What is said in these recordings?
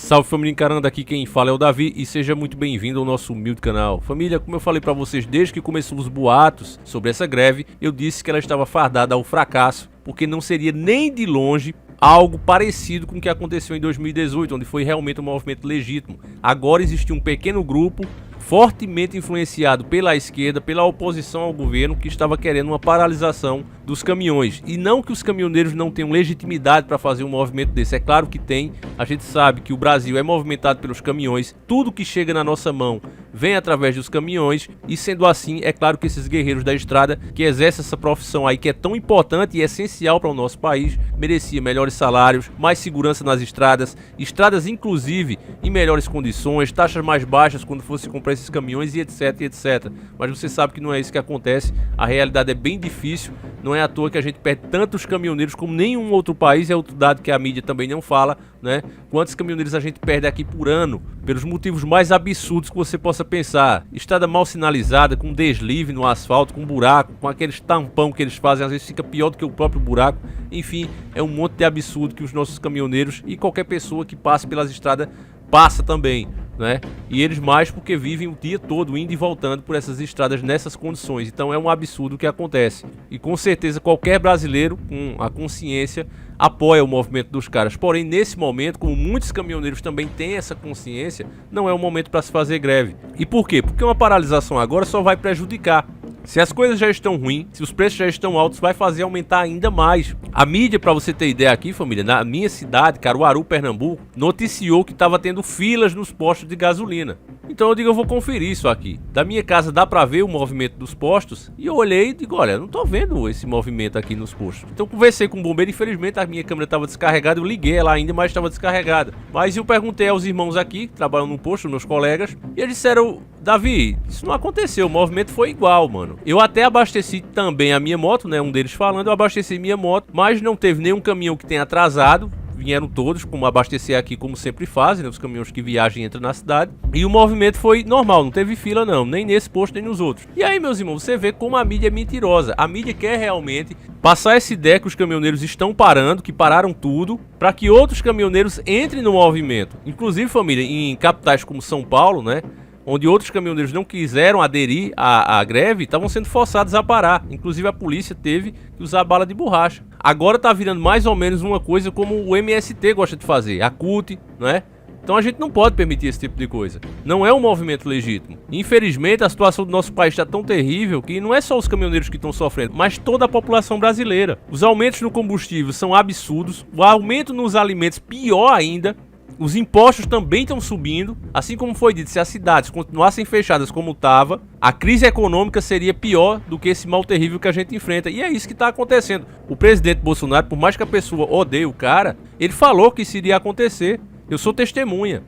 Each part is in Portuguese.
Salve família encarando, aqui quem fala é o Davi e seja muito bem-vindo ao nosso humilde canal. Família, como eu falei pra vocês desde que começou os boatos sobre essa greve, eu disse que ela estava fardada ao fracasso, porque não seria nem de longe algo parecido com o que aconteceu em 2018, onde foi realmente um movimento legítimo. Agora existe um pequeno grupo fortemente influenciado pela esquerda, pela oposição ao governo, que estava querendo uma paralisação dos caminhões. E não que os caminhoneiros não tenham legitimidade para fazer um movimento desse, é claro que tem. A gente sabe que o Brasil é movimentado pelos caminhões, tudo que chega na nossa mão vem através dos caminhões, e sendo assim, é claro que esses guerreiros da estrada, que exercem essa profissão aí que é tão importante e essencial para o nosso país, merecia melhores salários, mais segurança nas estradas, estradas inclusive em melhores condições, taxas mais baixas quando fosse comprar esses caminhões e etc, etc. Mas você sabe que não é isso que acontece, a realidade é bem difícil, não é à toa que a gente perde tantos caminhoneiros como nenhum outro país, é outro dado que a mídia também não fala, né? Quantos caminhoneiros a gente perde aqui por ano, pelos motivos mais absurdos que você possa pensar. Estrada mal sinalizada, com deslive no asfalto, com buraco, com aqueles tampão que eles fazem, às vezes fica pior do que o próprio buraco. Enfim, é um monte de absurdo que os nossos caminhoneiros e qualquer pessoa que passe pelas estradas passa também, né? E eles mais porque vivem o dia todo indo e voltando por essas estradas nessas condições. Então é um absurdo o que acontece. E com certeza qualquer brasileiro com a consciência apoia o movimento dos caras. Porém, nesse momento, como muitos caminhoneiros também têm essa consciência, não é o momento para se fazer greve. E por quê? Porque uma paralisação agora só vai prejudicar. Se as coisas já estão ruins, se os preços já estão altos, vai fazer aumentar ainda mais. A mídia, para você ter ideia aqui, família, na minha cidade, Caruaru, Pernambuco, noticiou que estava tendo filas nos postos de gasolina. Então eu digo, eu vou conferir isso aqui. Da minha casa dá pra ver o movimento dos postos. E eu olhei e digo, olha, eu não tô vendo esse movimento aqui nos postos. Então eu conversei com o bombeiro, infelizmente a minha câmera estava descarregada. Eu liguei ela ainda, mas estava descarregada. Mas eu perguntei aos irmãos aqui, que trabalham no posto, meus colegas. E eles disseram, Davi, isso não aconteceu, o movimento foi igual, mano. Eu até abasteci também a minha moto, né, um deles falando, eu abasteci minha moto. Mas não teve nenhum caminhão que tenha atrasado. Vieram todos, como abastecer aqui, como sempre fazem, né, os caminhões que viajam e entram na cidade. E o movimento foi normal, não teve fila não, nem nesse posto, nem nos outros. E aí, meus irmãos, você vê como a mídia é mentirosa. A mídia quer realmente passar essa ideia que os caminhoneiros estão parando, que pararam tudo, para que outros caminhoneiros entrem no movimento. Inclusive, família, em capitais como São Paulo, né, onde outros caminhoneiros não quiseram aderir à greve, estavam sendo forçados a parar. Inclusive a polícia teve que usar bala de borracha. Agora tá virando mais ou menos uma coisa como o MST gosta de fazer, a CUT, né? Então a gente não pode permitir esse tipo de coisa. Não é um movimento legítimo. Infelizmente a situação do nosso país está tão terrível que não é só os caminhoneiros que estão sofrendo, mas toda a população brasileira. Os aumentos no combustível são absurdos, o aumento nos alimentos pior ainda. Os impostos também estão subindo, assim como foi dito, se as cidades continuassem fechadas como estava, a crise econômica seria pior do que esse mal terrível que a gente enfrenta. E é isso que está acontecendo. O presidente Bolsonaro, por mais que a pessoa odeie o cara, ele falou que isso iria acontecer. Eu sou testemunha.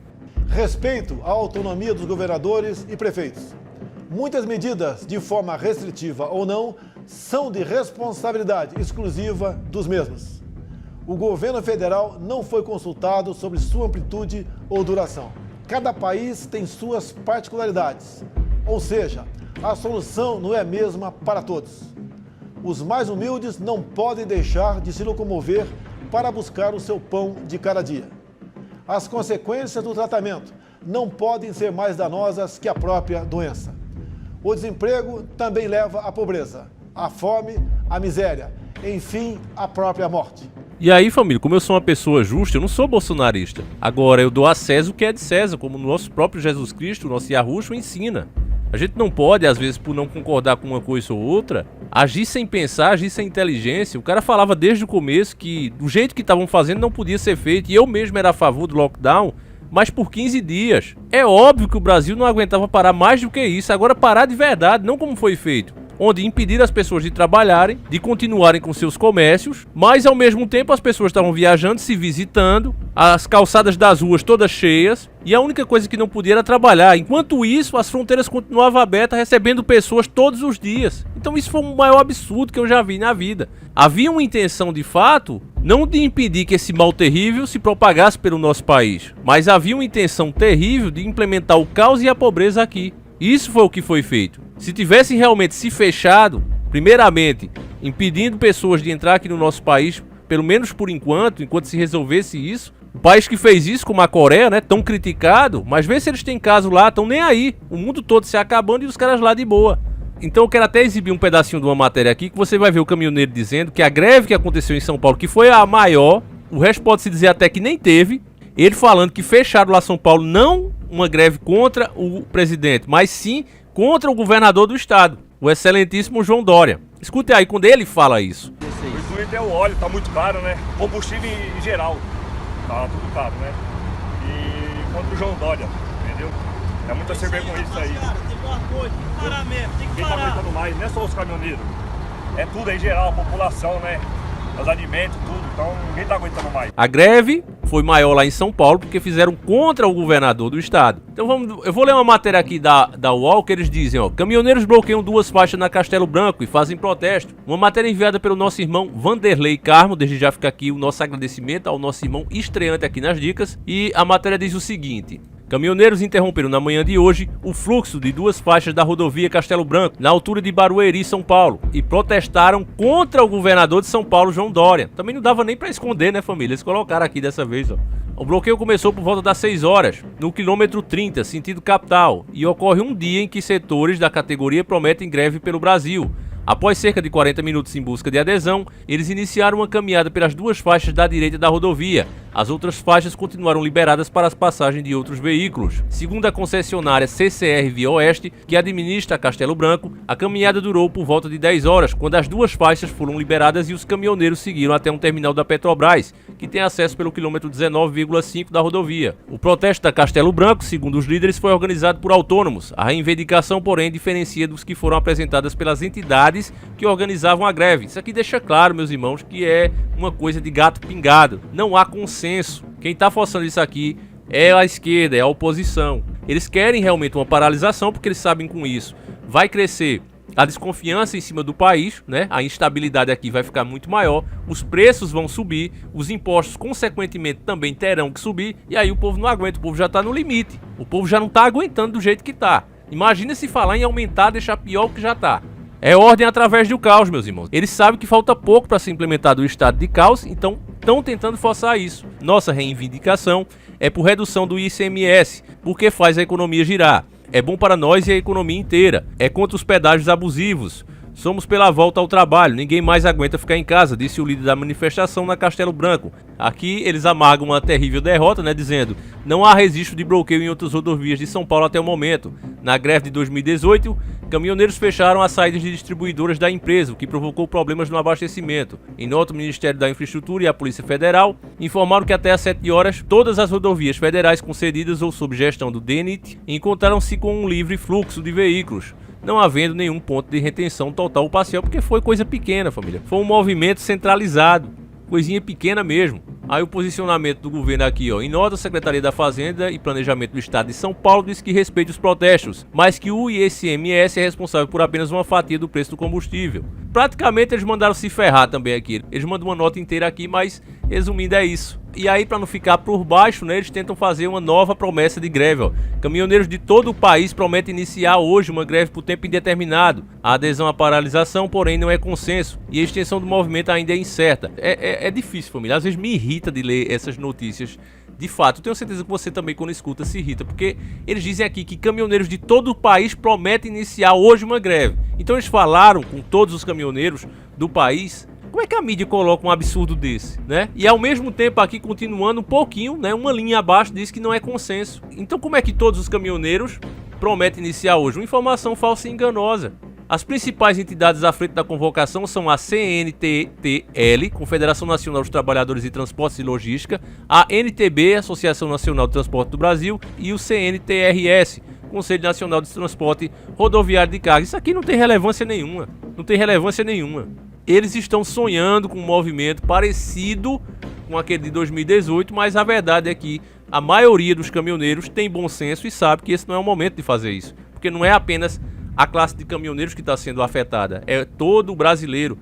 Respeito à autonomia dos governadores e prefeitos. Muitas medidas, de forma restritiva ou não, são de responsabilidade exclusiva dos mesmos. O governo federal não foi consultado sobre sua amplitude ou duração. Cada país tem suas particularidades, ou seja, a solução não é a mesma para todos. Os mais humildes não podem deixar de se locomover para buscar o seu pão de cada dia. As consequências do tratamento não podem ser mais danosas que a própria doença. O desemprego também leva à pobreza, à fome, à miséria, enfim, à própria morte. E aí, família, como eu sou uma pessoa justa, eu não sou bolsonarista. Agora, eu dou a César o que é de César, como o nosso próprio Jesus Cristo, o nosso Yahushua ensina. A gente não pode, às vezes, por não concordar com uma coisa ou outra, agir sem pensar, agir sem inteligência. O cara falava desde o começo que do jeito que estavam fazendo não podia ser feito. E eu mesmo era a favor do lockdown, mas por 15 dias. É óbvio que o Brasil não aguentava parar mais do que isso. Agora parar de verdade, não como foi feito, onde impedir as pessoas de trabalharem, de continuarem com seus comércios, mas ao mesmo tempo as pessoas estavam viajando, se visitando, as calçadas das ruas todas cheias, e a única coisa que não podia era trabalhar. Enquanto isso, as fronteiras continuavam abertas, recebendo pessoas todos os dias. Então isso foi o maior absurdo que eu já vi na vida. Havia uma intenção de fato, não de impedir que esse mal terrível se propagasse pelo nosso país, mas havia uma intenção terrível de implementar o caos e a pobreza aqui. Isso foi o que foi feito. Se tivesse realmente se fechado, primeiramente, impedindo pessoas de entrar aqui no nosso país, pelo menos por enquanto se resolvesse isso, O país que fez isso, como a Coreia, né, tão criticado, mas vê se eles têm caso lá, estão nem aí. O mundo todo se acabando e os caras lá de boa. Então eu quero até exibir um pedacinho de uma matéria aqui, que você vai ver o caminhoneiro dizendo que a greve que aconteceu em São Paulo, que foi a maior, o resto pode se dizer até que nem teve, ele falando que fecharam lá São Paulo, não uma greve contra o presidente, mas sim contra o governador do estado, o excelentíssimo João Dória. Escute aí quando ele fala isso. O intuito é o óleo, tá muito caro, né? Combustível em geral, tá tudo caro, né? E contra o João Dória, entendeu? É muita cerveja com isso aí. Cara, tem uma coisa, tem que parar mesmo, tem que Quem parar. tá aguentando mais, não é só os caminhoneiros. É tudo em geral, a população, né? Os alimentos, tudo. Então ninguém tá aguentando mais. A greve foi maior lá em São Paulo porque fizeram contra o governador do estado. Então eu vou ler uma matéria aqui da UOL que eles dizem, ó: caminhoneiros bloqueiam 2 faixas na Castelo Branco e fazem protesto. Uma matéria enviada pelo nosso irmão Vanderlei Carmo, desde já fica aqui o nosso agradecimento ao nosso irmão estreante aqui nas dicas. E a matéria diz o seguinte: caminhoneiros interromperam na manhã de hoje o fluxo de 2 faixas da rodovia Castelo Branco, na altura de Barueri, São Paulo, e protestaram contra o governador de São Paulo, João Dória. Também não dava nem pra esconder, né, família? Eles colocaram aqui dessa vez, ó. O bloqueio começou por volta das 6 horas, no quilômetro 30, sentido capital, e ocorre um dia em que setores da categoria prometem greve pelo Brasil. Após cerca de 40 minutos em busca de adesão, eles iniciaram uma caminhada pelas 2 faixas da direita da rodovia. As outras faixas continuaram liberadas para as passagens de outros veículos. Segundo a concessionária CCR Via Oeste, que administra Castelo Branco, a caminhada durou por volta de 10 horas, quando as 2 faixas foram liberadas e os caminhoneiros seguiram até um terminal da Petrobras, que tem acesso pelo quilômetro 19,5 da rodovia. O protesto da Castelo Branco, segundo os líderes, foi organizado por autônomos. A reivindicação, porém, diferencia dos que foram apresentadas pelas entidades que organizavam a greve. Isso aqui deixa claro, meus irmãos, que é uma coisa de gato pingado. Não há consenso. Quem está forçando isso aqui é a esquerda, é a oposição. Eles querem realmente uma paralisação porque eles sabem com isso vai crescer a desconfiança em cima do país, né? A instabilidade aqui vai ficar muito maior, os preços vão subir, os impostos consequentemente também terão que subir, e aí o povo não aguenta, o povo já está no limite, o povo já não está aguentando do jeito que está. Imagina se falar em aumentar, deixar pior o que já está. É ordem através do caos, meus irmãos. Eles sabem que falta pouco para ser implementado o estado de caos, então estão tentando forçar isso. Nossa reivindicação é por redução do ICMS, porque faz a economia girar. É bom para nós e a economia inteira. É contra os pedágios abusivos. Somos pela volta ao trabalho. Ninguém mais aguenta ficar em casa, disse o líder da manifestação na Castelo Branco. Aqui eles amargam uma terrível derrota, né, dizendo: não há registro de bloqueio em outras rodovias de São Paulo até o momento. Na greve de 2018, caminhoneiros fecharam as saídas de distribuidoras da empresa, o que provocou problemas no abastecimento. Em nota, o Ministério da Infraestrutura e a Polícia Federal informaram que até às 7 horas, todas as rodovias federais concedidas ou sob gestão do DENIT encontraram-se com um livre fluxo de veículos, não havendo nenhum ponto de retenção total ou parcial, porque foi coisa pequena, família. Foi um movimento centralizado, coisinha pequena mesmo. Aí o posicionamento do governo aqui, ó. Em nota, a Secretaria da Fazenda e Planejamento do Estado de São Paulo diz que respeita os protestos, mas que o ICMS é responsável por apenas uma fatia do preço do combustível. Praticamente eles mandaram se ferrar também aqui. Eles mandam uma nota inteira aqui, mas resumindo é isso. E aí, para não ficar por baixo, né, eles tentam fazer uma nova promessa de greve, ó. Caminhoneiros de todo o país prometem iniciar hoje uma greve por tempo indeterminado. A adesão à paralisação, porém, não é consenso, e a extensão do movimento ainda é incerta. É difícil, família. Às vezes me irrita de ler essas notícias. De fato, eu tenho certeza que você também, quando escuta, se irrita, porque eles dizem aqui que caminhoneiros de todo o país prometem iniciar hoje uma greve. Então eles falaram com todos os caminhoneiros do país. Como é que a mídia coloca um absurdo desse, né? E ao mesmo tempo aqui, continuando um pouquinho, né, uma linha abaixo, diz que não é consenso. Então como é que todos os caminhoneiros prometem iniciar hoje? Uma informação falsa e enganosa. As principais entidades à frente da convocação são a CNTTL, Confederação Nacional dos Trabalhadores de Transportes e Logística, a NTB, Associação Nacional de Transporte do Brasil, e o CNTRS, Conselho Nacional de Transporte Rodoviário de Carga. Isso aqui não tem relevância nenhuma. Não tem relevância nenhuma. Eles estão sonhando com um movimento parecido com aquele de 2018, mas a verdade é que a maioria dos caminhoneiros tem bom senso e sabe que esse não é o momento de fazer isso. Porque não é apenas a classe de caminhoneiros que está sendo afetada, é todo o brasileiro.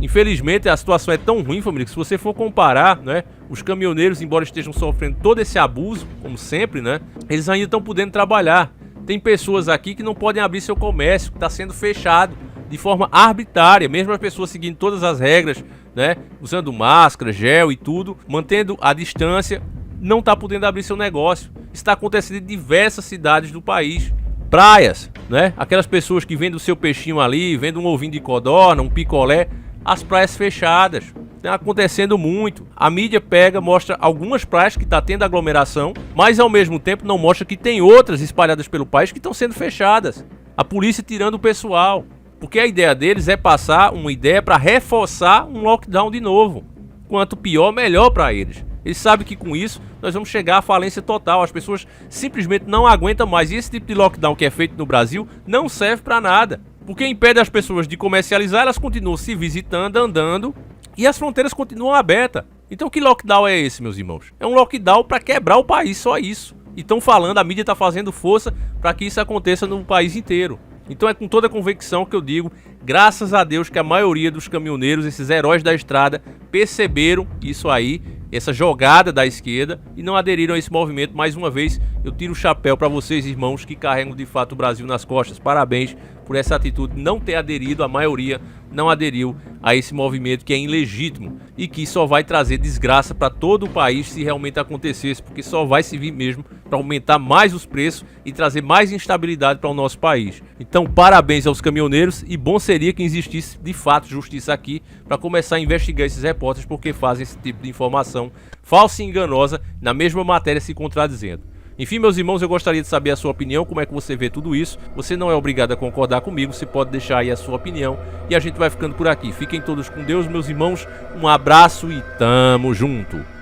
Infelizmente a situação é tão ruim, família, que se você for comparar, né, os caminhoneiros, embora estejam sofrendo todo esse abuso, como sempre, né, eles ainda estão podendo trabalhar. Tem pessoas aqui que não podem abrir seu comércio, que está sendo fechado de forma arbitrária, mesmo as pessoas seguindo todas as regras, né, usando máscara, gel e tudo, mantendo a distância. não está podendo abrir seu negócio. Está acontecendo em diversas cidades do país. Praias, né? Aquelas pessoas que vendem o seu peixinho ali, vendem um ovinho de codorna, um picolé, as praias fechadas. Está acontecendo muito. A mídia pega, mostra algumas praias que está tendo aglomeração, mas ao mesmo tempo não mostra que tem outras espalhadas pelo país que estão sendo fechadas. A polícia tirando o pessoal. Porque a ideia deles é passar uma ideia para reforçar um lockdown de novo. Quanto pior, melhor para eles. Eles sabem que com isso nós vamos chegar à falência total. As pessoas simplesmente não aguentam mais. E esse tipo de lockdown que é feito no Brasil não serve para nada. Porque impede as pessoas de comercializar, elas continuam se visitando, andando, e as fronteiras continuam abertas. Então que lockdown é esse, meus irmãos? É um lockdown para quebrar o país, só isso. E estão falando, a mídia está fazendo força para que isso aconteça no país inteiro. Então é com toda a convicção que eu digo, graças a Deus que a maioria dos caminhoneiros, esses heróis da estrada, perceberam isso aí, essa jogada da esquerda, e não aderiram a esse movimento. Mais uma vez, eu tiro o chapéu para vocês, irmãos, que carregam de fato o Brasil nas costas. Parabéns por essa atitude, não ter aderido, a maioria não aderiu a esse movimento que é ilegítimo e que só vai trazer desgraça para todo o país se realmente acontecesse, porque só vai servir mesmo para aumentar mais os preços e trazer mais instabilidade para o nosso país. Então, parabéns aos caminhoneiros, e bom seria que existisse de fato justiça aqui para começar a investigar esses repórteres, porque fazem esse tipo de informação falsa e enganosa, na mesma matéria se contradizendo. Enfim, meus irmãos, eu gostaria de saber a sua opinião, como é que você vê tudo isso. Você não é obrigado a concordar comigo, você pode deixar aí a sua opinião, e a gente vai ficando por aqui. Fiquem todos com Deus, meus irmãos, um abraço e tamo junto!